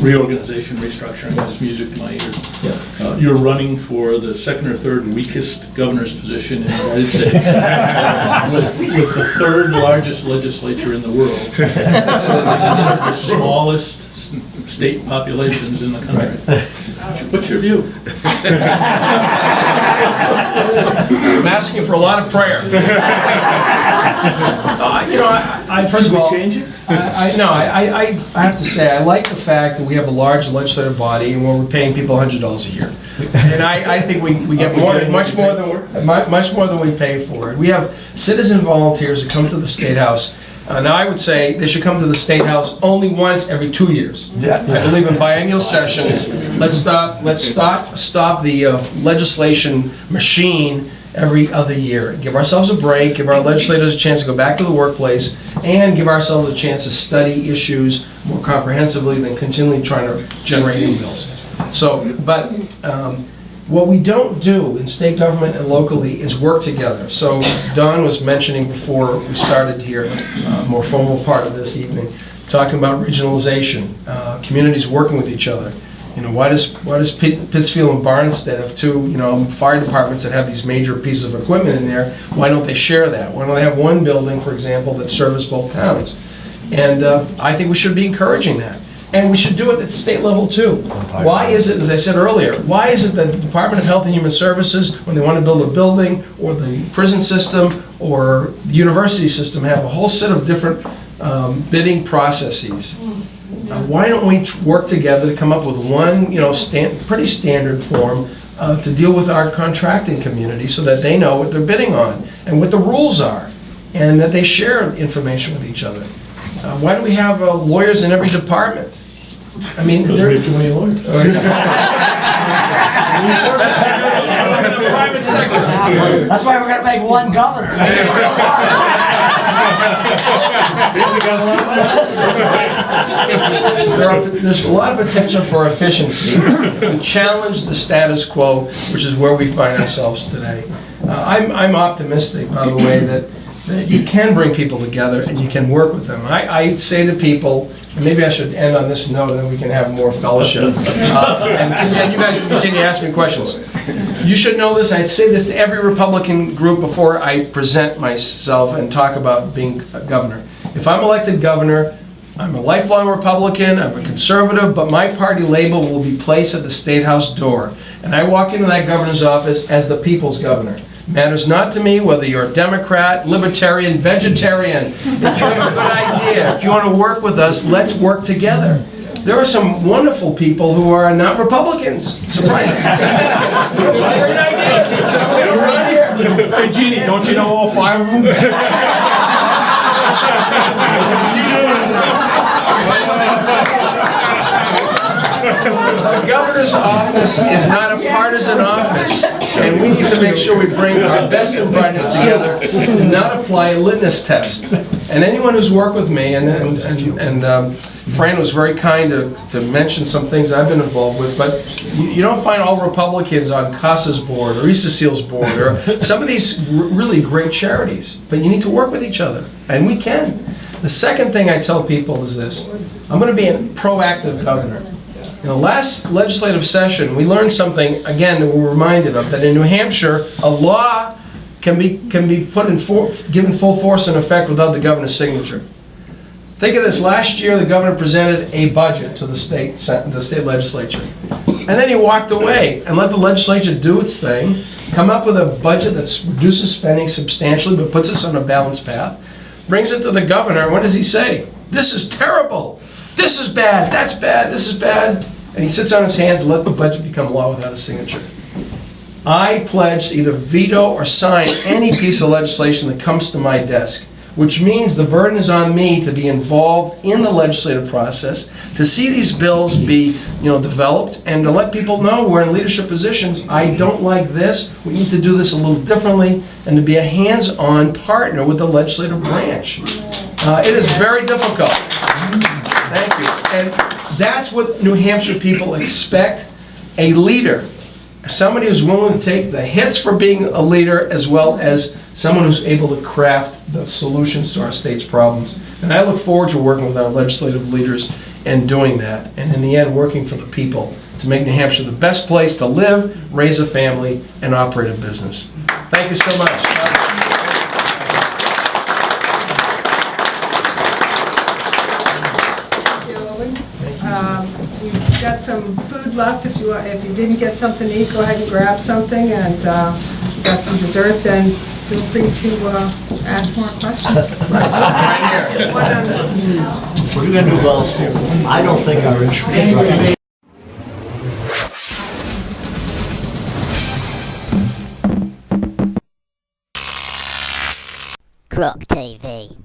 Reorganization, restructuring, that's music to my ears. You're running for the second or third weakest governor's position in the United States, with the third largest legislature in the world, the smallest state populations in the country. What's your view? I'm asking for a lot of prayer. First of all, change it? I have to say, I like the fact that we have a large legislative body and we're paying people $100 a year. And I think we get much more than we pay for it. We have citizen volunteers who come to the State House. Now, I would say they should come to the State House only once every 2 years. I believe in biennial sessions. Let's stop the legislation machine every other year. Give ourselves a break, give our legislators a chance to go back to the workplace, and give ourselves a chance to study issues more comprehensively than continually trying to generate new bills. What we don't do in state government and locally is work together. So Don was mentioning before we started here, a more formal part of this evening, talking about regionalization, communities working with each other. Why does Pittsfield and Barnstead have two, fire departments that have these major pieces of equipment in there? Why don't they share that? Why don't they have one building, for example, that serves both towns? And I think we should be encouraging that. And we should do it at the state level too. Why is it, as I said earlier, why is it that the Department of Health and Human Services, when they want to build a building, or the prison system, or the university system, have a whole set of different bidding processes? Why don't we work together to come up with one, pretty standard form to deal with our contracting community so that they know what they're bidding on and what the rules are, and that they share information with each other? Why do we have lawyers in every department? I mean, Because we have too many lawyers. Private sector. That's why we're going to make one governor. There's a lot of potential for efficiency to challenge the status quo, which is where we find ourselves today. I'm optimistic, by the way, that you can bring people together and you can work with them. I say to people, and maybe I should end on this note and then we can have more fellowship. And you guys can continue to ask me questions. You should know this. I say this to every Republican group before I present myself and talk about being a governor. If I'm elected governor, I'm a lifelong Republican, I'm a conservative, but my party label will be placed at the State House door. And I walk into that governor's office as the people's governor. Matters not to me whether you're a Democrat, Libertarian, Vegetarian. If you have a good idea, if you want to work with us, let's work together. There are some wonderful people who are not Republicans. Surprising. Some great ideas. Some of them around here. Hey, Jeannie, don't you know all 5 of them? The governor's office is not a partisan office, and we need to make sure we bring our best and brightest together and not apply a litmus test. And anyone who's worked with me, and Fran was very kind to mention some things I've been involved with, but you don't find all Republicans on CASA's board or Easter Seal's board or some of these really great charities, but you need to work with each other, and we can. The second thing I tell people is this: I'm going to be a proactive governor. In the last legislative session, we learned something, again, that we're reminded of, that in New Hampshire, a law can be put in given full force and effect without the governor's signature. Think of this: last year, the governor presented a budget to the state legislature. And then he walked away and let the legislature do its thing, come up with a budget that reduces spending substantially but puts us on a balanced path, brings it to the governor, and what does he say? This is terrible. This is bad. That's bad. This is bad. And he sits on his hands and let the budget become law without a signature. I pledge to either veto or sign any piece of legislation that comes to my desk, which means the burden is on me to be involved in the legislative process, to see these bills be, developed, and to let people know we're in leadership positions. I don't like this. We need to do this a little differently, and to be a hands-on partner with the legislative branch. It is very difficult. Thank you. And that's what New Hampshire people expect: a leader, somebody who's willing to take the hits for being a leader as well as someone who's able to craft the solutions to our state's problems. And I look forward to working with our legislative leaders and doing that, and in the end, working for the people to make New Hampshire the best place to live, raise a family, and operate a business. Thank you so much. We've got some food left. If you didn't get something to eat, go ahead and grab something, and we've got some desserts, and feel free to ask more questions. Right here. What are you gonna do, Wells? I don't think our insurance. Crop TV.